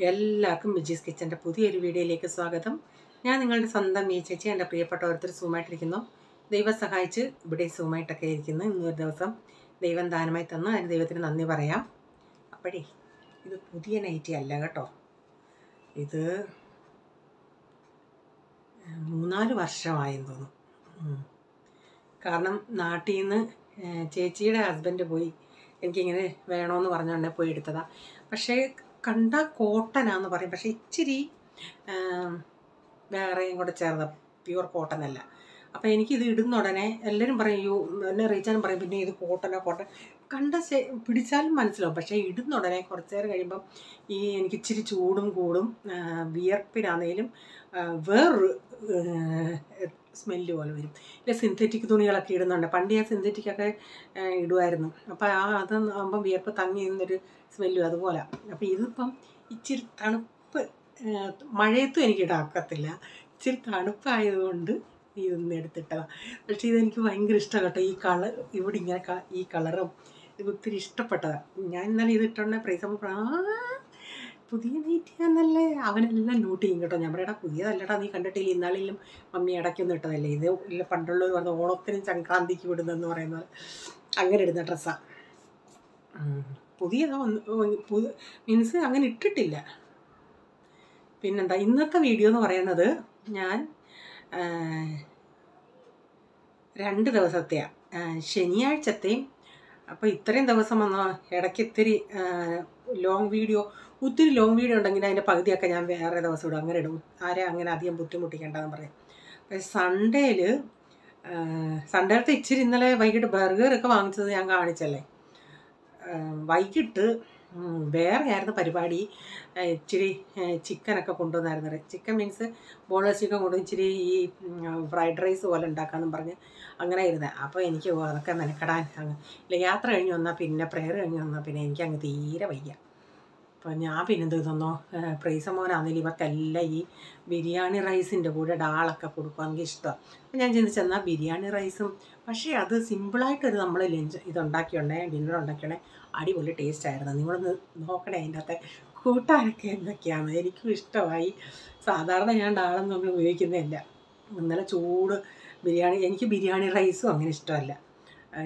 എല്ലാവർക്കും വിജീസ് കിച്ചൻ്റെ പുതിയൊരു വീഡിയോയിലേക്ക് സ്വാഗതം. ഞാൻ നിങ്ങളുടെ സ്വന്തം ഈ ചേച്ചി. എൻ്റെ പ്രിയപ്പെട്ട ഓരോരുത്തർ സൂമായിട്ടിരിക്കുന്നു. ദൈവം സഹായിച്ച് ഇവിടെ സൂമായിട്ടൊക്കെ ഇരിക്കുന്നു. ഇന്നൊരു ദിവസം ദൈവം ദാനമായി തന്നു. അതിന് ദൈവത്തിന് നന്ദി പറയാം. അപ്പോഴേ ഇത് പുതിയ നൈറ്റി അല്ല കേട്ടോ. ഇത് 3-4 വർഷമായെന്ന് തോന്നുന്നു. കാരണം നാട്ടിൽ നിന്ന് ചേച്ചിയുടെ ഹസ്ബൻഡ് പോയി എനിക്കിങ്ങനെ വേണമെന്ന് പറഞ്ഞുകൊണ്ട് പോയി എടുത്തതാണ്. പക്ഷേ കണ്ട കോട്ടനാന്ന് പറയും, പക്ഷേ ഇച്ചിരി വേറെയും കൂടെ ചേർന്ന പ്യുവർ കോട്ടൺ അല്ല. അപ്പോൾ എനിക്കിത് ഇടുന്ന ഉടനെ എല്ലാവരും പറയും, എന്നെ റീച്ചാനും പറയും, പിന്നെ ഇത് കോട്ടൺ കണ്ട പിടിച്ചാലും മനസ്സിലാവും. പക്ഷേ ഇടുന്ന ഉടനെ കുറച്ച് നേരം കഴിയുമ്പം എനിക്ക് ഇച്ചിരി ചൂടും കൂടും, വിയർപ്പിനാണെങ്കിലും വേറൊരു സ്മെല്ല് പോലെ വരും. ഇല്ല, സിന്തറ്റിക് തുണികളൊക്കെ ഇടുന്നുണ്ട്. പണ്ട് ഞാൻ സിന്തറ്റിക്കൊക്കെ ഇടുമായിരുന്നു. അപ്പോൾ അതാകുമ്പം വിയർപ്പ് തങ്ങി നിന്നൊരു സ്മെല്ലും അതുപോലെ. അപ്പോൾ ഇതിപ്പം ഇച്ചിരി തണുപ്പ്, മഴയത്തും എനിക്ക് ഇടാക്കത്തില്ല, ഇച്ചിരി തണുപ്പായതുകൊണ്ട് ഇതൊന്നും എടുത്തിട്ടതാണ്. പക്ഷേ ഇതെനിക്ക് ഭയങ്കര ഇഷ്ടമാണ് കേട്ടോ. ഈ കളർ ഇവിടെ ഇങ്ങനെ ഈ കളറും ഇത് ഒത്തിരി ഇഷ്ടപ്പെട്ടതാണ്. ഞാൻ ഇന്നലെ ഇതിട്ടുണ്ടെ പ്രൈസ് പുതിയ നൈറ്റിയാന്നല്ലേ അവനെല്ലാം നോട്ട് ചെയ്യും കേട്ടോ. ഞാൻ പറയടാ പുതിയതല്ലടാ, നീ കണ്ടിട്ടില്ല, ഇന്നാളിലും മമ്മി ഇടയ്ക്കൊന്നും ഇട്ടതല്ലേ ഇത്. ഇല്ല, പണ്ടുള്ളവർ പറഞ്ഞ ഓണത്തിനും സംക്രാന്തിക്ക് വിടുന്നതെന്ന് പറയുന്നത് അങ്ങനെ ഇടുന്ന ഡ്രസ്സാണ്. മീൻസ് അങ്ങനെ ഇട്ടിട്ടില്ല. പിന്നെന്താ ഇന്നത്തെ വീഡിയോ എന്ന് പറയുന്നത്, ഞാൻ 2 ദിവസത്തെയാണ്, ശനിയാഴ്ചത്തെയും. അപ്പോൾ ഇത്രയും ദിവസം വന്നോ ഇടയ്ക്ക് ഇത്തിരി ഒത്തിരി ലോങ് വീഡിയോ ഉണ്ടെങ്കിൽ അതിൻ്റെ പകുതിയൊക്കെ ഞാൻ വേറെ ദിവസം ഇടും. അങ്ങനെ ഇടും, ആരെ അങ്ങനെ അധികം ബുദ്ധിമുട്ടിക്കേണ്ടതെന്ന് പറയും. പക്ഷേ സൺഡേലത്തെ ഇച്ചിരി ഇന്നലെ വൈകിട്ട് ബർഗറൊക്കെ വാങ്ങിച്ചത് ഞാൻ കാണിച്ചല്ലേ. വൈകിട്ട് വേറെ ആയിരുന്നു പരിപാടി. ഇച്ചിരി ചിക്കനൊക്കെ കൊണ്ടുവന്നായിരുന്നു. ചിക്കൻ മീൻസ് ബോൺലെസ് ചിക്കൻ കൊണ്ടുവന്ന് ഇച്ചിരി ഈ ഫ്രൈഡ് റൈസ് പോലെ ഉണ്ടാക്കാമെന്നും പറഞ്ഞ് അങ്ങനെ ഇരുന്നത്. അപ്പോൾ എനിക്ക് അതൊക്കെ മെനക്കെടാൻ ഇല്ല. യാത്ര കഴിഞ്ഞ് വന്നാൽ പിന്നെ പ്രേയർ കഴിഞ്ഞ് വന്നാൽ പിന്നെ എനിക്കങ്ങ് തീരെ വയ്യ. അപ്പോൾ ഞാൻ പിന്നെ എന്ത് തന്നോ, പ്രൈസമോനാണെങ്കിലും ഇവർക്കെല്ലാം ഈ ബിരിയാണി റൈസിൻ്റെ കൂടെ ഡാളൊക്കെ കൊടുക്കും, എനിക്ക് ഇഷ്ടമാണ്. അപ്പോൾ ഞാൻ ചിന്തിച്ചെന്നാൽ ബിരിയാണി റൈസും, പക്ഷേ അത് സിമ്പിളായിട്ടൊരു നമ്മൾ ഡിന്നർ ഉണ്ടാക്കിയോണേ അടിപൊളി ടേസ്റ്റ് ആയിരുന്നു. നിങ്ങളൊന്ന് നോക്കണേ അതിൻ്റെ അകത്തെ കൂട്ടാനൊക്കെ എന്തൊക്കെയാണ്. എനിക്കും ഇഷ്ടമായി. സാധാരണ ഞാൻ ഡാളൊന്നും നമ്മൾ ഉപയോഗിക്കുന്നതല്ല. ഇന്നലെ ചൂട് ബിരിയാണി, എനിക്ക് ബിരിയാണി റൈസും അങ്ങനെ ഇഷ്ടമല്ല.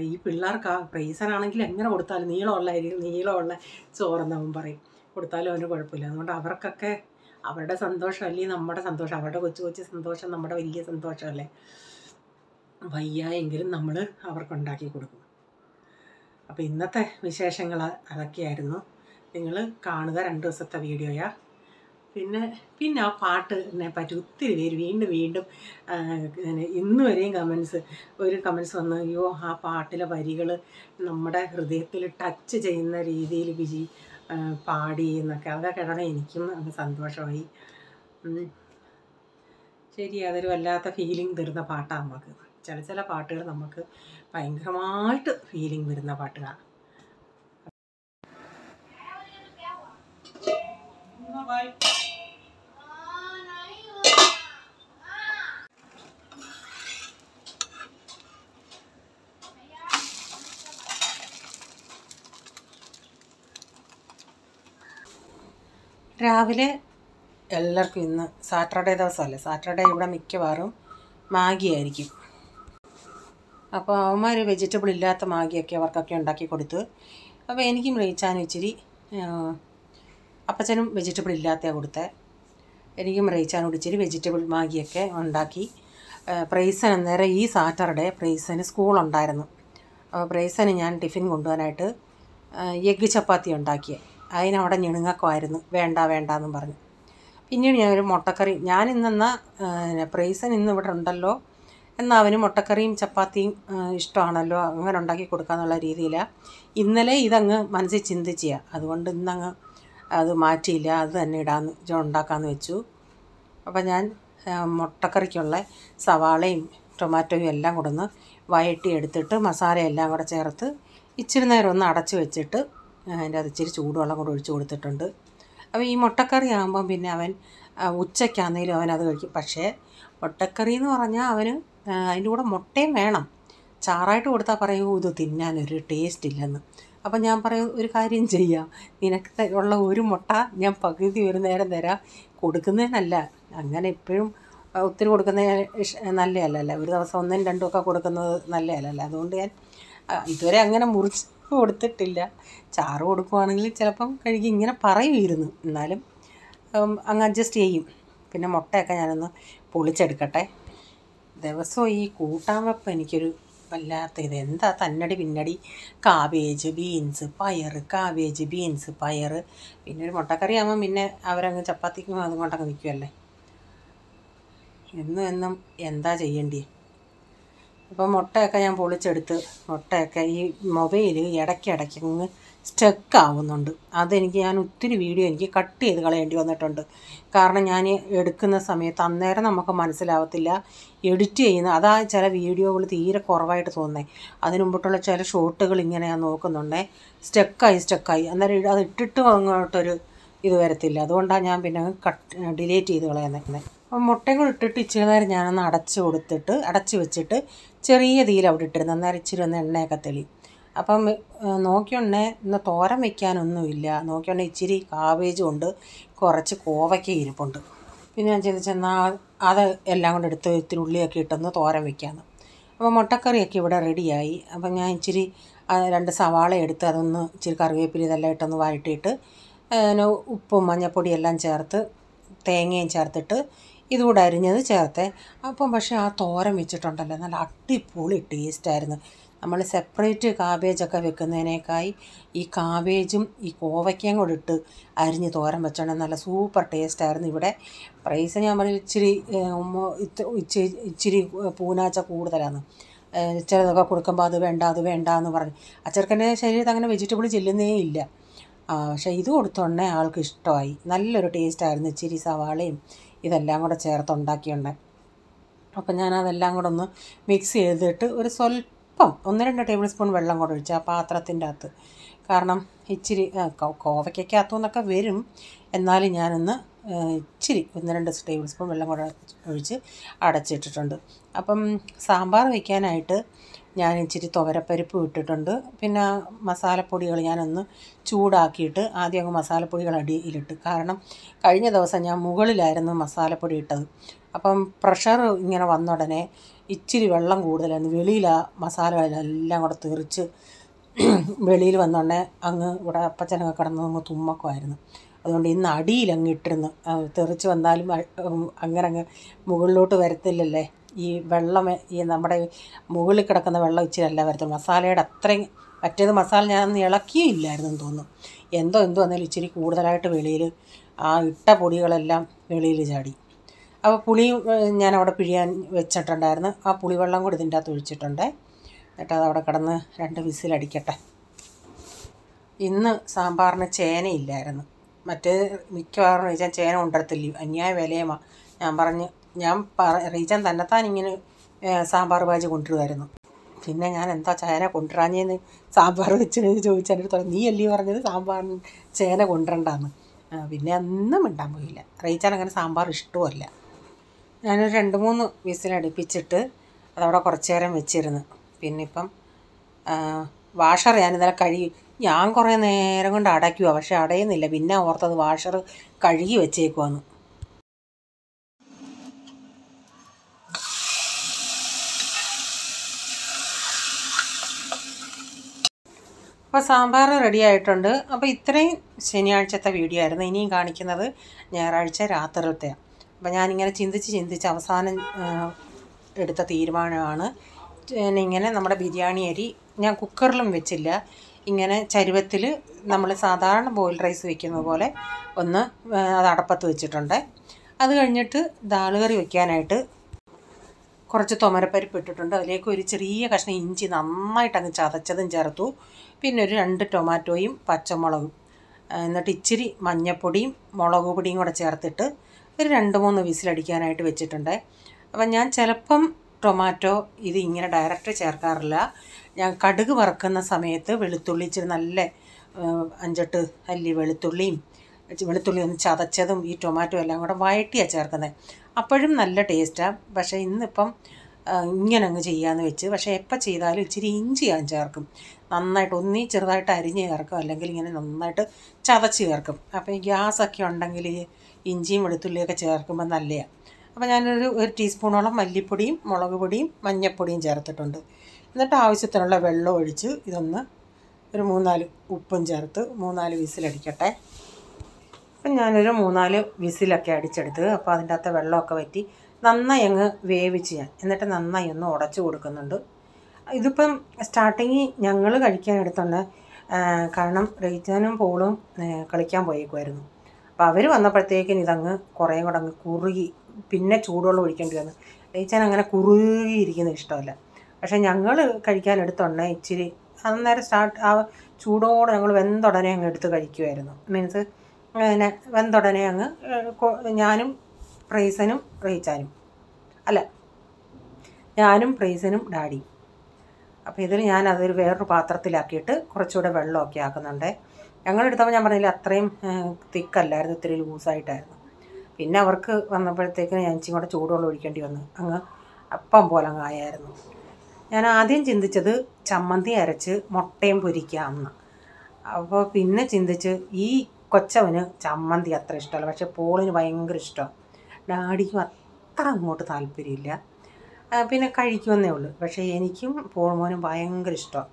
ഈ പിള്ളേർക്ക് പ്രൈസനാണെങ്കിൽ എങ്ങനെ കൊടുത്താലും നീളമുള്ള ചോറെന്നവൻ പറയും, കൊടുത്താലും അവന് കുഴപ്പമില്ല. അതുകൊണ്ട് അവർക്കൊക്കെ അവരുടെ സന്തോഷം അല്ലെങ്കിൽ നമ്മുടെ സന്തോഷം, അവരുടെ കൊച്ചു സന്തോഷം നമ്മുടെ വലിയ സന്തോഷമല്ലേ. വയ്യായെങ്കിലും നമ്മൾ അവർക്കുണ്ടാക്കി കൊടുക്കും. അപ്പോൾ ഇന്നത്തെ വിശേഷങ്ങൾ അതൊക്കെയായിരുന്നു. നിങ്ങൾ കാണുക 2 ദിവസത്തെ വീഡിയോയാ. പിന്നെ ആ പാട്ടിനെ പറ്റി ഒത്തിരി പേര് വീണ്ടും ഇന്ന് വരെയും കമൻസ് വന്നു, അയ്യോ ആ പാട്ടിലെ വരികൾ നമ്മുടെ ഹൃദയത്തിൽ ടച്ച് ചെയ്യുന്ന രീതിയിൽ വിജി പാടി എന്നൊക്കെ. അതൊക്കെ കേട്ടാൽ എനിക്കും അങ്ങ് സന്തോഷമായി. ശരി, അതൊരു വല്ലാത്ത ഫീലിംഗ് തരുന്ന പാട്ടാണ് നമുക്ക്. ചില പാട്ടുകൾ നമുക്ക് ഭയങ്കരമായിട്ട് ഫീലിംഗ് വരുന്ന പാട്ടുകളാണ്. രാവിലെ എല്ലാവർക്കും ഇന്ന് സാറ്റർഡേ ദിവസമല്ലേ, സാറ്റർഡേ ഇവിടെ മിക്കവാറും മാഗി ആയിരിക്കും. അപ്പോൾ അവന്മാർ വെജിറ്റബിൾ ഇല്ലാത്ത മാഗിയൊക്കെ അവർക്കൊക്കെ ഉണ്ടാക്കി കൊടുത്ത്. അപ്പോൾ എനിക്കും റീച്ചാനും ഇച്ചിരി, അപ്പച്ചനും വെജിറ്റബിൾ ഇല്ലാത്തതാണ് കൊടുത്തത്. എനിക്കും റീച്ചാനും ഇച്ചിരി വെജിറ്റബിൾ മാഗിയൊക്കെ ഉണ്ടാക്കി. പ്രൈസൻ അന്നേരം ഈ സാറ്റർഡേ പ്രൈസന് സ്കൂളുണ്ടായിരുന്നു. അപ്പോൾ പ്രൈസന് ഞാൻ ടിഫിൻ കൊണ്ടുപോകാനായിട്ട് എഗ്ഗ് ചപ്പാത്തി ഉണ്ടാക്കിയത്. അതിനവിടെ ഞെണുങ്ങക്കമായിരുന്നു, വേണ്ടെന്നും പറഞ്ഞു. പിന്നീട് ഞാനൊരു മുട്ടക്കറി, ഞാൻ പ്രൈസൻ ഇന്ന് ഇവിടെ ഉണ്ടല്ലോ എന്നാൽ അവന് മുട്ടക്കറിയും ചപ്പാത്തിയും ഇഷ്ടമാണല്ലോ, അങ്ങനെ ഉണ്ടാക്കി കൊടുക്കാന്നുള്ള രീതിയിലാണ് ഇന്നലെ ഇതങ്ങ് മനസ്സിൽ ചിന്തിച്ചാൽ. അതുകൊണ്ട് ഇന്നങ്ങ് അത് മാറ്റിയില്ല, അത് തന്നെ ഉണ്ടാക്കാമെന്ന് വെച്ചു. അപ്പം ഞാൻ മുട്ടക്കറിക്കുള്ള സവാളയും ടൊമാറ്റോയും എല്ലാം കൊടുന്ന് വഴറ്റി എടുത്തിട്ട് മസാലയെല്ലാം കൂടെ ചേർത്ത് ഇച്ചിരി നേരം ഒന്ന് അടച്ച് വെച്ചിട്ട് അതിൻ്റെ അത് ഇച്ചിരി ചൂടുവെള്ളം കൂടെ ഒഴിച്ച് കൊടുത്തിട്ടുണ്ട്. അപ്പോൾ ഈ മുട്ടക്കറി ആകുമ്പം പിന്നെ അവൻ ഉച്ചയ്ക്കാണെങ്കിലും അവനത് കഴിക്കും. പക്ഷേ മുട്ടക്കറി എന്ന് പറഞ്ഞാൽ അവന് അതിൻ്റെ കൂടെ മുട്ടയും വേണം. ചാറായിട്ട് കൊടുത്താൽ പറയൂ ഇത് തിന്നാനൊരു ടേസ്റ്റ് ഇല്ലെന്ന്. അപ്പം ഞാൻ പറയും ഒരു കാര്യം ചെയ്യാം, നിനക്ക് ഉള്ള ഒരു മുട്ട ഞാൻ പകുതി ഒരു നേരം തരാം, കൊടുക്കുന്നതിനല്ല, അങ്ങനെ എപ്പോഴും ഒത്തിരി കൊടുക്കുന്നത് നല്ലതല്ലല്ലോ, ഒരു ദിവസം ഒന്നും രണ്ടും ഒക്കെ കൊടുക്കുന്നത് നല്ലതല്ലല്ലോ. അതുകൊണ്ട് ഞാൻ ഇതുവരെ അങ്ങനെ മുറിച്ച് കൊടുത്തിട്ടില്ല. ചാറ് കൊടുക്കുവാണെങ്കിൽ ചിലപ്പം കഴുകി ഇങ്ങനെ പറയുമായിരുന്നു, എന്നാലും അങ്ങ് അഡ്ജസ്റ്റ് ചെയ്യും. പിന്നെ മുട്ടയൊക്കെ ഞാനൊന്ന് പൊളിച്ചെടുക്കട്ടെ. ദിവസവും ഈ കൂട്ടാൻ വെപ്പ് എനിക്കൊരു വല്ലാത്ത ഇത്, എന്താ തന്നടി പിന്നടി, കാബേജ് ബീൻസ് പയർ, കാബേജ് ബീൻസ് പയർ. പിന്നെ ഒരു മുട്ടക്കറി ആകുമ്പം പിന്നെ അവരങ്ങ് ചപ്പാത്തിക്കും അതുകൊണ്ടങ്ങ് നിൽക്കുമല്ലേ. എന്നും എന്താ ചെയ്യേണ്ടി. അപ്പോൾ മുട്ടയൊക്കെ ഞാൻ പൊളിച്ചെടുത്ത്, മുട്ടയൊക്കെ ഈ മൊബൈൽ ഇടയ്ക്കിടയ്ക്കങ്ങ് സ്റ്റക്ക് ആവുന്നുണ്ട്. അതെനിക്ക് ഞാൻ ഒത്തിരി വീഡിയോ എനിക്ക് കട്ട് ചെയ്ത് കളയേണ്ടി വന്നിട്ടുണ്ട്. കാരണം ഞാൻ എടുക്കുന്ന സമയത്ത് അന്നേരം നമുക്ക് മനസ്സിലാവത്തില്ല, എഡിറ്റ് ചെയ്യുന്ന അതാ ചില വീഡിയോകൾ തീരെ കുറവായിട്ട് തോന്നുന്നേ. അതിന് മുമ്പിട്ടുള്ള ചില ഷോട്ടുകൾ ഇങ്ങനെ ഞാൻ നോക്കുന്നുണ്ടേ, സ്റ്റക്കായി അന്നേരം അത് ഇട്ടിട്ടും അങ്ങോട്ടൊരു ഇത് വരത്തില്ല. അതുകൊണ്ടാണ് ഞാൻ പിന്നെ ഡിലീറ്റ് ചെയ്ത് കളയുന്നത്. അപ്പം മുട്ടയും കൂടെ ഇട്ടിട്ട് ഇച്ചിരി നേരം ഞാനൊന്ന് അടച്ച് വെച്ചിട്ട് ചെറിയ തീയിൽ അവിടെ ഇട്ടിരുന്നു. അന്നേരം ഇച്ചിരി ഒന്ന് എണ്ണയൊക്കെ തെളിയും. അപ്പം നോക്കിയുണ്ടേ ഇന്ന് തോരൻ വയ്ക്കാനൊന്നുമില്ല. നോക്കിയുണ്ടേ ഇച്ചിരി കാബേജും ഉണ്ട്, കുറച്ച് കോവയ്ക്ക ഇരിപ്പുണ്ട്. പിന്നെ ഞാൻ ചിന്തിച്ചെന്നാൽ അത് എല്ലാം കൊണ്ട് എടുത്ത് ഇത്തിരി ഉള്ളിയൊക്കെ ഇട്ടൊന്ന് തോരൻ വയ്ക്കാമെന്ന്. അപ്പോൾ മുട്ടക്കറിയൊക്കെ ഇവിടെ റെഡിയായി. അപ്പം ഞാൻ ഇച്ചിരി 2 സവാള എടുത്ത് അതൊന്ന് ഇച്ചിരി കറിവേപ്പില ഇതെല്ലാം ഇട്ടൊന്ന് വഴറ്റിയിട്ട് ഉപ്പും മഞ്ഞൾപ്പൊടിയും എല്ലാം ചേർത്ത് തേങ്ങയും ചേർത്തിട്ട് ഇതുകൂടെ അരിഞ്ഞത് ചേർത്തേ. അപ്പം പക്ഷേ ആ തോരൻ വെച്ചിട്ടുണ്ടല്ലോ നല്ല അടിപൊളി ടേസ്റ്റായിരുന്നു. നമ്മൾ സെപ്പറേറ്റ് കാബേജൊക്കെ വെക്കുന്നതിനേക്കായി ഈ കാബേജും ഈ കോവയ്ക്കയും കൂടെ ഇട്ട് അരിഞ്ഞ് തോരൻ വെച്ചോണ്ടെങ്കിൽ നല്ല സൂപ്പർ ടേസ്റ്റായിരുന്നു. ഇവിടെ പ്രൈസ് ഞാൻ പറയും ഇച്ചിരി പൂനാച്ച കൂടുതലാണ്. ചിലതൊക്കെ കൊടുക്കുമ്പോൾ അത് വേണ്ട എന്ന് പറഞ്ഞു. ആ ചെറുക്കൻ്റെ ശരീരത്തിൽ അങ്ങനെ വെജിറ്റബിൾ ചെല്ലുന്നേ ഇല്ല. പക്ഷേ ഇത് കൊടുത്തോണ്ടേ ആൾക്ക് ഇഷ്ടമായി. നല്ലൊരു ടേസ്റ്റായിരുന്നു. ഇച്ചിരി സവാളയും ഇതെല്ലാം കൂടെ ചേർത്തുണ്ടാക്കിയുണ്ട്. അപ്പം ഞാനതെല്ലാം കൂടെ ഒന്ന് മിക്സ് ചെയ്തിട്ട് ഒരു സ്വല്പം 1-2 ടേബിൾ സ്പൂൺ വെള്ളം കൂടെ ഒഴിച്ചു ആ പാത്രത്തിൻ്റെ അകത്ത്. കാരണം ഇച്ചിരി കോവയ്ക്കകത്തു നിന്നൊക്കെ വരും, എന്നാലും ഞാനൊന്ന് ഇച്ചിരി 1-2 ടേബിൾ സ്പൂൺ വെള്ളം കൂടെ ഒഴിച്ച് അടച്ചിട്ടിട്ടുണ്ട്. അപ്പം സാമ്പാർ വയ്ക്കാനായിട്ട് ഞാൻ ഇച്ചിരി തുവരപ്പരിപ്പ് ഇട്ടിട്ടുണ്ട്. പിന്നെ മസാലപ്പൊടികൾ ഞാനൊന്ന് ചൂടാക്കിയിട്ട് ആദ്യം അങ്ങ് മസാലപ്പൊടികൾ അടിയിലിട്ട്. കാരണം കഴിഞ്ഞ ദിവസം ഞാൻ മുകളിലായിരുന്നു മസാലപ്പൊടി ഇട്ടത്. അപ്പം പ്രഷർ ഇങ്ങനെ വന്ന ഉടനെ ഇച്ചിരി വെള്ളം കൂടുതലായിരുന്നു. വെളിയിൽ ആ മസാല എല്ലാം കൂടെ തെറിച്ച് വെളിയിൽ വന്നോടനെ അങ്ങ് ഇവിടെ അപ്പച്ചനൊക്കെ കിടന്ന് അങ്ങ് തുമ്മക്കുമായിരുന്നു. അതുകൊണ്ട് ഇന്ന് അടിയിലങ്ങ് ഇട്ടിരുന്നു. തെറിച്ച് വന്നാലും അങ്ങ് മുകളിലോട്ട് വരത്തില്ലല്ലേ. ഈ വെള്ളം ഈ നമ്മുടെ മുകളിൽ കിടക്കുന്ന വെള്ളം ഇച്ചിരി അല്ല വരത്തുള്ളൂ. മസാലയുടെ അത്രയും മറ്റേത് മസാല ഞാനൊന്ന് ഇളക്കിയില്ലായിരുന്നെന്ന് തോന്നുന്നു. എന്തോ എന്നാലും ഇച്ചിരി കൂടുതലായിട്ട് വെളിയിൽ ആ ഇട്ട പൊടികളെല്ലാം വെളിയിൽ ചാടി. അപ്പോൾ പുളി ഞാനവിടെ പിഴിയാൻ വെച്ചിട്ടുണ്ടായിരുന്നു. ആ പുളിവെള്ളം കൂടി ഇതിൻ്റെ അകത്ത് ഒഴിച്ചിട്ടുണ്ട്. എന്നിട്ട് അതവിടെ കിടന്ന് 2 വിസിലടിക്കട്ടെ. ഇന്ന് സാമ്പാറിന് ചേനയില്ലായിരുന്നു. മറ്റേ മിക്കവാറും റീജൻ ചേന കൊണ്ടുവരത്തില്ല, അന്യായ വിലയുമാണ്. റീജൻ തന്നെത്താൻ ഇങ്ങനെ സാമ്പാർ ഭാജി കൊണ്ടുവരുമായിരുന്നു. പിന്നെ ഞാൻ എന്താ ചേന കൊണ്ടുവരാഞ്ഞെന്ന് സാമ്പാർ വെച്ചെന്ന് ചോദിച്ചാൽ എൻ്റെ അടുത്ത് നീ അല്ലേ പറഞ്ഞത് സാമ്പാറിന് ചേന കൊണ്ടുവരണ്ടാന്ന്. പിന്നെ ഒന്നും മിണ്ടാൻ പോയില്ല. റീജൻ അങ്ങനെ സാമ്പാർ ഇഷ്ടവുമല്ല. ഞാനൊരു 2-3 വിസിലടുപ്പിച്ചിട്ട് അതവിടെ കുറച്ച് നേരം വെച്ചിരുന്നു. പിന്നെ ഇപ്പം വാഷർ ഞാനിന്നലെ ഞാൻ കുറേ നേരം കൊണ്ട് അടയ്ക്കുക, പക്ഷെ അടയുന്നില്ല. പിന്നെ ഓർത്തത് വാഷർ കഴുകി വെച്ചേക്കുവാന്ന്. അപ്പോൾ സാമ്പാർ റെഡി ആയിട്ടുണ്ട്. അപ്പോൾ ഇത്രയും ശനിയാഴ്ചത്തെ വീഡിയോ ആയിരുന്നു. ഇനിയും കാണിക്കുന്നത് ഞായറാഴ്ച രാത്രിയിലത്തെയാണ്. അപ്പോൾ ഞാനിങ്ങനെ ചിന്തിച്ച് അവസാനം എടുത്ത തീരുമാനമാണ് ഇങ്ങനെ നമ്മുടെ ബിരിയാണി അരി ഞാൻ കുക്കറിലും വെച്ചില്ല, ഇങ്ങനെ ചരുവത്തിൽ നമ്മൾ സാധാരണ ബോയിൽ റൈസ് വെക്കുന്ന പോലെ ഒന്ന് അത് അടപ്പത്ത് വെച്ചിട്ടുണ്ട്. അത് കഴിഞ്ഞിട്ട് ദാൽ കറി വയ്ക്കാനായിട്ട് കുറച്ച് തുമരപ്പരിപ്പ് ഇട്ടിട്ടുണ്ട്. അതിലേക്ക് ഒരു ചെറിയ കഷ്ണം ഇഞ്ചി നന്നായിട്ട് അങ്ങ് ചതച്ചതും ചേർത്തു. പിന്നെ ഒരു 2 ടൊമാറ്റോയും പച്ചമുളകും, എന്നിട്ട് ഇച്ചിരി മഞ്ഞൾപ്പൊടിയും മുളക് പൊടിയും കൂടെ ചേർത്തിട്ട് ഒരു 2-3 വിസിലടിക്കാനായിട്ട് വെച്ചിട്ടുണ്ട്. അപ്പം ഞാൻ ചിലപ്പം ടൊമാറ്റോ ഇത് ഇങ്ങനെ ഡയറക്റ്റ് ചേർക്കാറില്ല. ഞാൻ കടുക് വറുക്കുന്ന സമയത്ത് വെളുത്തുള്ളി ഇച്ചിരി നല്ല 5-8 അല്ലി വെളുത്തുള്ളി ഒന്ന് ചതച്ചതും ഈ ടൊമാറ്റോ എല്ലാം കൂടെ വഴറ്റിയാണ് ചേർക്കുന്നത്. അപ്പോഴും നല്ല ടേസ്റ്റാണ്. പക്ഷേ ഇന്നിപ്പം ഇങ്ങനെ അങ്ങ് ചെയ്യാമെന്ന് വെച്ച്. പക്ഷേ എപ്പോൾ ചെയ്താലും ഇച്ചിരി ഇഞ്ചി ഞാൻ ചേർക്കും. നന്നായിട്ട് ഒന്നീ ചെറുതായിട്ട് അരിഞ്ഞ് ചേർക്കും, അല്ലെങ്കിൽ ഇങ്ങനെ നന്നായിട്ട് ചതച്ച് ചേർക്കും. അപ്പോൾ ഈ ഗ്യാസൊക്കെ ഉണ്ടെങ്കിൽ ഈ ഇഞ്ചിയും വെളുത്തുള്ളിയൊക്കെ ചേർക്കുമ്പോൾ നല്ലതാണ്. അപ്പോൾ ഒരു ടീസ്പൂണോളം മല്ലിപ്പൊടിയും മുളക് പൊടിയും മഞ്ഞൾപ്പൊടിയും ചേർത്തിട്ടുണ്ട്. എന്നിട്ട് ആവശ്യത്തിനുള്ള വെള്ളം ഒഴിച്ച് ഇതൊന്ന് ഒരു 3-4 ഉപ്പും ചേർത്ത് 3-4 വിസിലടിക്കട്ടെ. അപ്പം ഞാനൊരു 3-4 വിസിലൊക്കെ അടിച്ചെടുത്ത്. അപ്പോൾ അതിൻ്റെ അകത്ത് വെള്ളമൊക്കെ വറ്റി നന്നായി അങ്ങ് വേവിച്ച് എന്നിട്ട് നന്നായി ഒന്ന് ഉടച്ചു കൊടുക്കുന്നുണ്ട്. ഇതിപ്പം സ്റ്റാർട്ടിങ് ഞങ്ങൾ കഴിക്കാൻ എടുത്തുണ്ട്. കാരണം റീച്ചാനും പോളും കളിക്കാൻ പോയേക്കുമായിരുന്നു. അപ്പോൾ അവർ വന്നപ്പോഴത്തേക്കിന് ഇതങ്ങ് കുറേ കൂടെ അങ്ങ് കുറുകി, പിന്നെ ചൂടുവെള്ളം ഒഴിക്കേണ്ടി വന്നു. റീച്ചാൻ അങ്ങനെ കുറുകിയിരിക്കുന്നത് ഇഷ്ടമല്ല. പക്ഷേ ഞങ്ങൾ കഴിക്കാൻ എടുത്തുണ്ട് ഇച്ചിരി അന്നേരം ആ ചൂടോടെ ഞങ്ങൾ വെന്തുടനെ അങ്ങ് എടുത്ത് കഴിക്കുമായിരുന്നു. മീൻസ് അങ്ങനെ വെന്തുടനെ അങ്ങ് ഞാനും പ്രൈസനും റീച്ചാനും ഞാനും പ്രൈസനും ഡാഡിയും. അപ്പോൾ ഇതിൽ ഞാനതൊരു വേറൊരു പാത്രത്തിലാക്കിയിട്ട് കുറച്ചുകൂടെ വെള്ളമൊക്കെ ആക്കുന്നുണ്ട്. ഞങ്ങളെടുത്തപ്പോൾ ഞാൻ പറഞ്ഞില്ല അത്രയും തിക്കല്ലായിരുന്നു, ഇത്തിരി ലൂസായിട്ടായിരുന്നു. പിന്നെ അവർക്ക് വന്നപ്പോഴത്തേക്കിന് ഞാൻ ഇച്ചിരി കൂടെ ചൂടുവെള്ളം ഒഴിക്കേണ്ടി വന്നു. അങ്ങ് അപ്പം പോലെ അങ്ങ് ആയായിരുന്നു. ഞാൻ ആദ്യം ചിന്തിച്ചത് ചമ്മന്തി അരച്ച് മുട്ടയും പൊരിക്കാമെന്ന്. അപ്പോൾ പിന്നെ ചിന്തിച്ച് ഈ കൊച്ചവന് ചമ്മന്തി അത്ര ഇഷ്ടമല്ല, പക്ഷേ പോളിന് ഭയങ്കര ഇഷ്ടമാണ്. ഡാഡിക്കും അത്ര അങ്ങോട്ട് താല്പര്യമില്ല, പിന്നെ കഴിക്കുമെന്നേ ഉള്ളൂ. പക്ഷേ എനിക്കും പോൾമോനും ഭയങ്കര ഇഷ്ടമാണ്.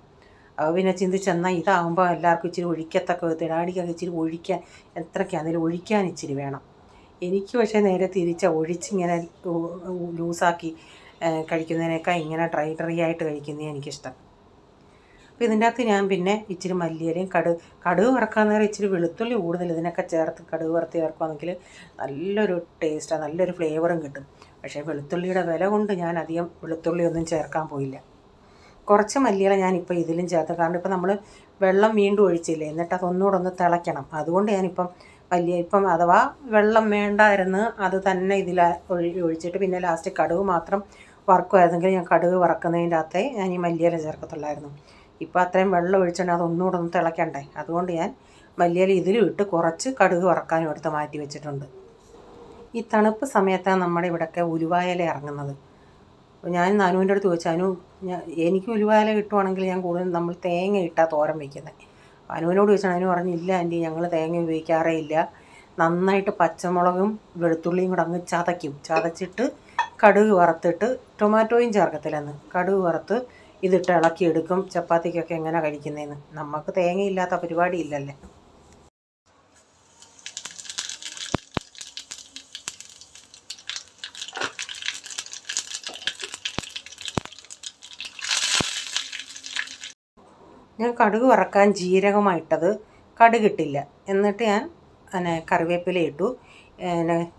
പിന്നെ ചിന്തിച്ചെന്നാൽ ഇതാകുമ്പോൾ എല്ലാവർക്കും ഇച്ചിരി ഒഴിക്കത്തക്ക വിധത്തിൽ, ഡാഡിക്കൊക്കെ ഇച്ചിരി ഒഴിക്കാൻ എത്രയ്ക്കാണെങ്കിലും ഒഴിക്കാൻ ഇച്ചിരി വേണം. എനിക്ക് പക്ഷേ നേരെ ഒഴിച്ചിങ്ങനെ ലൂസാക്കി കഴിക്കുന്നതിനേക്കാൾ ഇങ്ങനെ ഡ്രൈ ആയിട്ട് കഴിക്കുന്നതാണ് എനിക്കിഷ്ടം. അപ്പോൾ ഇതിൻ്റെ അകത്ത് ഞാൻ പിന്നെ ഇച്ചിരി മല്ലിയിലയും കടുക് വറക്കാൻ നേരം ഇച്ചിരി വെളുത്തുള്ളി കൂടുതൽ ഇതിനൊക്കെ ചേർത്ത് കടുക് വറുത്ത് ചേർക്കുകയാണെങ്കിൽ നല്ലൊരു ടേസ്റ്റാണ്, നല്ലൊരു ഫ്ലേവറും കിട്ടും. പക്ഷേ വെളുത്തുള്ളിയുടെ വില കൊണ്ട് ഞാൻ അധികം വെളുത്തുള്ളി ഒന്നും ചേർക്കാൻ പോയില്ല. കുറച്ച് മല്ലിയില ഞാനിപ്പോൾ ഇതിലും ചേർത്ത്. കാരണം ഇപ്പോൾ നമ്മൾ വെള്ളം വീണ്ടും ഒഴിച്ചില്ലേ, എന്നിട്ട് അതൊന്നുകൂടെ ഒന്ന് തിളയ്ക്കണം. അതുകൊണ്ട് ഞാനിപ്പം ഇപ്പം അഥവാ വെള്ളം വേണ്ടായിരുന്നു അത് തന്നെ ഇതിൽ ഒഴിച്ചിട്ട് പിന്നെ ലാസ്റ്റ് കടുക് മാത്രം വറക്കുമായിരുന്നെങ്കിൽ ഞാൻ കടുക് വറക്കുന്നതിൻ്റെ അകത്തെ ഞാൻ ഈ മല്ലിയില ചേർക്കത്തുള്ളായിരുന്നു. ഇപ്പോൾ അത്രയും വെള്ളം ഒഴിച്ചിട്ടുണ്ടെങ്കിൽ അതൊന്നുകൂടെ ഒന്ന് തിളയ്ക്കണ്ടേ, അതുകൊണ്ട് ഞാൻ മല്ലിയില ഇതിലും ഇട്ട് കുറച്ച് കടുക് വറക്കാനും എടുത്ത് മാറ്റി വെച്ചിട്ടുണ്ട്. ഈ തണുപ്പ് സമയത്താണ് നമ്മുടെ ഇവിടെയൊക്കെ ഉലുവായില ഇറങ്ങുന്നത്. ഞാൻ നാനുവിൻ്റെ അടുത്ത് ചോദിച്ചു, എനിക്ക് ഉലുവായില കിട്ടുവാണെങ്കിൽ ഞാൻ കൂടുതൽ നമ്മൾ തേങ്ങ ഇട്ടാൽ തോരൻ വയ്ക്കുന്നത്. അനുവിനോട് ചോദിച്ചാൽ അനു പറഞ്ഞില്ല ആൻറ്റി, ഞങ്ങൾ തേങ്ങ ഉപയോഗിക്കാറേ ഇല്ല, നന്നായിട്ട് പച്ചമുളകും വെളുത്തുള്ളിയും കൂടെ അങ്ങ് ചതച്ചിട്ട് കടുക് വറുത്തിട്ട് ടൊമാറ്റോയും ചേർക്കത്തില്ലെന്ന്, കടുക് വറുത്ത് ഇതിട്ട് ഇളക്കിയെടുക്കും. ചപ്പാത്തിക്കൊക്കെ എങ്ങനെ കഴിക്കുന്നതെന്ന്. നമുക്ക് തേങ്ങയില്ലാത്ത പരിപാടി ഇല്ലല്ലേ. ഞാൻ കടുക് വറക്കാൻ ജീരകമായിട്ടത് കടുകിട്ടില്ല. എന്നിട്ട് ഞാൻ കറിവേപ്പില ഇട്ടു.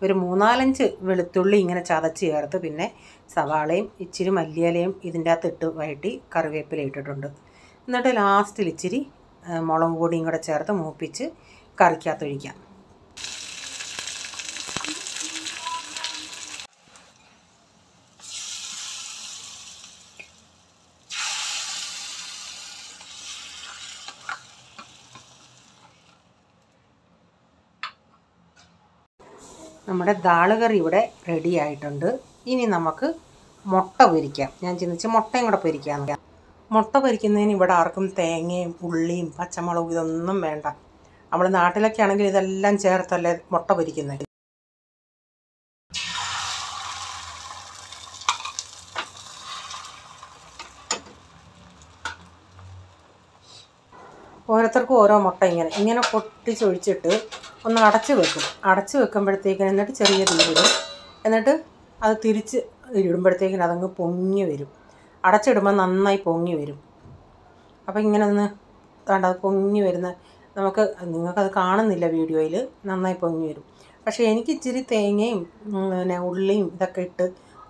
ഒരു 3-4 വെളുത്തുള്ളി ഇങ്ങനെ ചതച്ച് ചേർത്ത് പിന്നെ സവാളയും ഇച്ചിരി മല്ലിയിലയും ഇതിൻ്റെ അകത്ത് ഇട്ട് വഴറ്റി കറിവേപ്പില ഇട്ടിട്ടുണ്ട്. എന്നിട്ട് ലാസ്റ്റിൽ ഇച്ചിരി മുളക് പൊടിയും കൂടെ ചേർത്ത് മൂപ്പിച്ച് കറിക്കകത്തൊഴിക്കാം. നമ്മുടെ ദാള് കറി ഇവിടെ റെഡി ആയിട്ടുണ്ട്. ഇനി നമുക്ക് മുട്ട പൊരിക്കാം. ഞാൻ ചിന്തിച്ച് മുട്ടയും കൂടെ പൊരിക്കാം. മുട്ട പൊരിക്കുന്നതിന് ഇവിടെ ആർക്കും തേങ്ങയും ഉള്ളിയും പച്ചമുളകും ഇതൊന്നും വേണ്ട. നമ്മൾ നാട്ടിലൊക്കെ ആണെങ്കിൽ ഇതെല്ലാം ചേർത്തല്ലേ മുട്ട പൊരിക്കുന്നത്. ഓരോരുത്തർക്കും ഓരോ മുട്ട ഇങ്ങനെ പൊട്ടിച്ചൊഴിച്ചിട്ട് ഒന്ന് അടച്ച് വെക്കും. അടച്ച് വെക്കുമ്പോഴത്തേക്കിന് എന്നിട്ട് ചെറിയ തീയിടും. എന്നിട്ട് അത് തിരിച്ച് ഇടുമ്പോഴത്തേക്കിന് അതങ്ങ് പൊങ്ങി വരും. അടച്ചിടുമ്പോൾ നന്നായി പൊങ്ങി വരും. അപ്പോൾ ഇങ്ങനെ ഒന്ന് അത് പൊങ്ങി വരുന്ന നിങ്ങൾക്കത് കാണുന്നില്ല വീഡിയോയിൽ, നന്നായി പൊങ്ങി വരും. പക്ഷേ എനിക്ക് ഇച്ചിരി തേങ്ങയും പിന്നെ ഉള്ളിയും ഇതൊക്കെ ഇട്ട്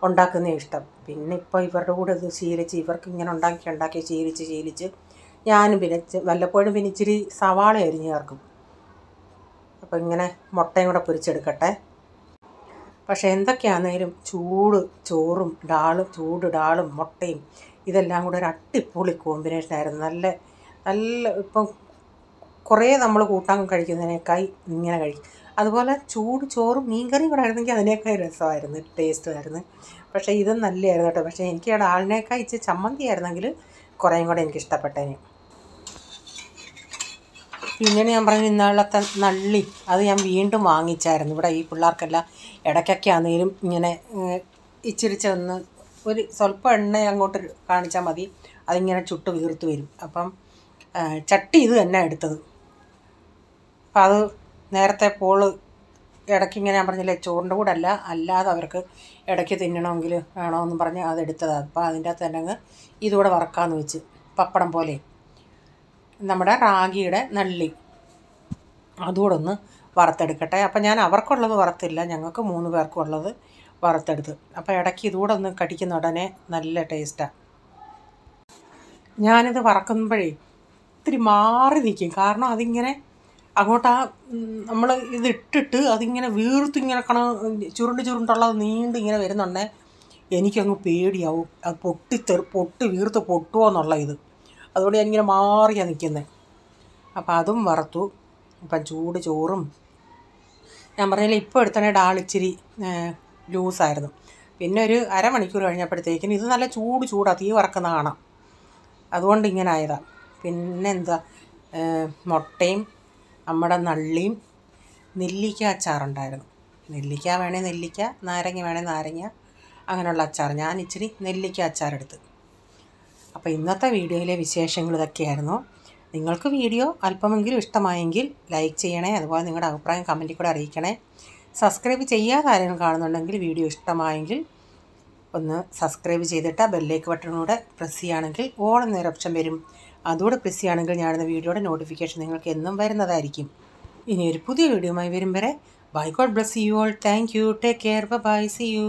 ഉണ്ടാക്കുന്നതാണ് ഇഷ്ടം. പിന്നെ ഇപ്പോൾ ഇവരുടെ കൂടെ ഇത് ശീലിച്ച് ഇവർക്ക് ഇങ്ങനെ ഉണ്ടാക്കി ശീലിച്ച് ഞാനും പിന്നെ വല്ലപ്പോഴും പിന്നെ ഇച്ചിരി സവാള അരിഞ്ഞ് ചേർക്കും. അപ്പോൾ ഇങ്ങനെ മുട്ടയും കൂടെ പൊരിച്ചെടുക്കട്ടെ. പക്ഷേ എന്തൊക്കെയാണെങ്കിലും ചൂട് ചോറും ചൂട് ഡാളും മുട്ടയും ഇതെല്ലാം കൂടെ ഒരു അടിപൊളി കോമ്പിനേഷനായിരുന്നു. നല്ല ഇപ്പം കുറേ നമ്മൾ കൂട്ടാൻ കഴിക്കുന്നതിനേക്കായി ഇങ്ങനെ കഴിക്കും. അതുപോലെ ചൂട് ചോറും മീൻകറിയും കൂടെ ആയിരുന്നെങ്കിൽ അതിനേക്കാൾ രസമായിരുന്നു, ടേസ്റ്റുമായിരുന്നു. പക്ഷേ ഇതും നല്ലതായിരുന്നു കേട്ടോ. പക്ഷേ എനിക്ക് ആ ഡാലിനേക്കാൾ ഇച്ചിരി ചമ്മന്തി ആയിരുന്നെങ്കിൽ കുറേയും കൂടെ എനിക്ക് ഇഷ്ടപ്പെട്ടേനെ. പിന്നെ ഞാൻ പറഞ്ഞു ഇന്നാളത്തെ നള്ളി അത് ഞാൻ വീണ്ടും വാങ്ങിച്ചായിരുന്നു. ഇവിടെ ഈ പിള്ളേർക്കെല്ലാം ഇടയ്ക്കൊക്കെ ആണെങ്കിലും ഇങ്ങനെ ഇച്ചിരി ചെന്ന് ഒരു സ്വല്പം എണ്ണ അങ്ങോട്ട് കാണിച്ചാൽ മതി, അതിങ്ങനെ ചുട്ട് വീർത്ത് വരും. അപ്പം ചട്ടി ഇത് തന്നെ എടുത്തത്. അപ്പം അത് നേരത്തെ പോള് ഇടയ്ക്കിങ്ങനെ ഞാൻ പറഞ്ഞില്ലേ ചോറിൻ്റെ കൂടെ അല്ലാതെ അവർക്ക് ഇടയ്ക്ക് തിന്നണമെങ്കിൽ വേണമെന്ന് പറഞ്ഞ് അതെടുത്തതാണ്. അപ്പോൾ അതിൻ്റെ അകത്ത് തന്നെ അങ്ങ് ഇതുകൂടെ വറക്കാമെന്ന് വെച്ച്, പപ്പടം പോലെ നമ്മുടെ റാഗിയുടെ നള്ളി അതുകൂടെ ഒന്ന് വറുത്തെടുക്കട്ടെ. അപ്പം ഞാൻ അവർക്കുള്ളത് വറുത്തില്ല, ഞങ്ങൾക്ക് 3 പേർക്കും ഉള്ളത് വറുത്തെടുത്ത്. അപ്പോൾ ഇടയ്ക്ക് ഇതുകൂടെ ഒന്ന് കടിക്കുന്ന ഉടനെ നല്ല ടേസ്റ്റാണ്. ഞാനിത് വറക്കുമ്പോഴേ ഇത്തിരി മാറി നിൽക്കും, കാരണം അതിങ്ങനെ അങ്ങോട്ട് നമ്മൾ ഇതിട്ടിട്ട് അതിങ്ങനെ വീർത്തിങ്ങനെ ചുരുണ്ടുള്ളത് നീണ്ടിങ്ങനെ വരുന്നുണ്ടേ എനിക്കങ്ങ് പേടിയാവും, അത് പൊട്ടി വീർത്ത് പൊട്ടുമോ എന്നുള്ള ഇത്. അതുകൊണ്ട് ഞാനിങ്ങനെ മാറിയാണ് നിൽക്കുന്നത്. അപ്പോൾ അതും വറുത്തു. അപ്പം ചൂട് ചോറും ഞാൻ പറഞ്ഞില്ല ഇപ്പോൾ എടുത്തണേ ഇച്ചിരി ലൂസായിരുന്നു. പിന്നെ ഒരു അരമണിക്കൂർ കഴിഞ്ഞപ്പോഴത്തേക്കിന് ഇത് നല്ല ചൂടാണ്, തീ വറക്കുന്ന കാണാം. അതുകൊണ്ട് ഇങ്ങനെ ആയതാണ്. പിന്നെ എന്താ, മുട്ടയും നമ്മുടെ നള്ളിയും നെല്ലിക്ക അച്ചാറുണ്ടായിരുന്നു. നെല്ലിക്ക വേണേൽ നെല്ലിക്ക, നാരങ്ങ വേണേൽ നാരങ്ങ, അങ്ങനെയുള്ള അച്ചാർ. ഞാൻ ഇച്ചിരി നെല്ലിക്ക അച്ചാറെടുത്ത്. അപ്പോൾ ഇന്നത്തെ വീഡിയോയിലെ വിശേഷങ്ങൾ ഇതൊക്കെയായിരുന്നു. നിങ്ങൾക്ക് വീഡിയോ അല്പമെങ്കിലും ഇഷ്ടമായെങ്കിൽ ലൈക്ക് ചെയ്യണേ. അതുപോലെ നിങ്ങളുടെ അഭിപ്രായം കമൻറ്റിൽ കൂടെ അറിയിക്കണേ. സബ്സ്ക്രൈബ് ചെയ്യാതെ ആരെങ്കിലും കാണുന്നുണ്ടെങ്കിൽ വീഡിയോ ഇഷ്ടമായെങ്കിൽ ഒന്ന് സബ്സ്ക്രൈബ് ചെയ്തിട്ട് ബെല്ലേക്ക് ബട്ടണൂടെ പ്രസ് ചെയ്യുകയാണെങ്കിൽ ഓൾ എന്നൊരു ഓപ്ഷൻ വരും. അതുകൂടെ പ്രസ് ചെയ്യുകയാണെങ്കിൽ ഞാനിന്ന് വീഡിയോയുടെ നോട്ടിഫിക്കേഷൻ നിങ്ങൾക്ക് എന്നും വരുന്നതായിരിക്കും. ഇനി ഒരു പുതിയ വീഡിയോയുമായി വരും വരെ bye, God bless you all. Thank you, take care, bye, see U.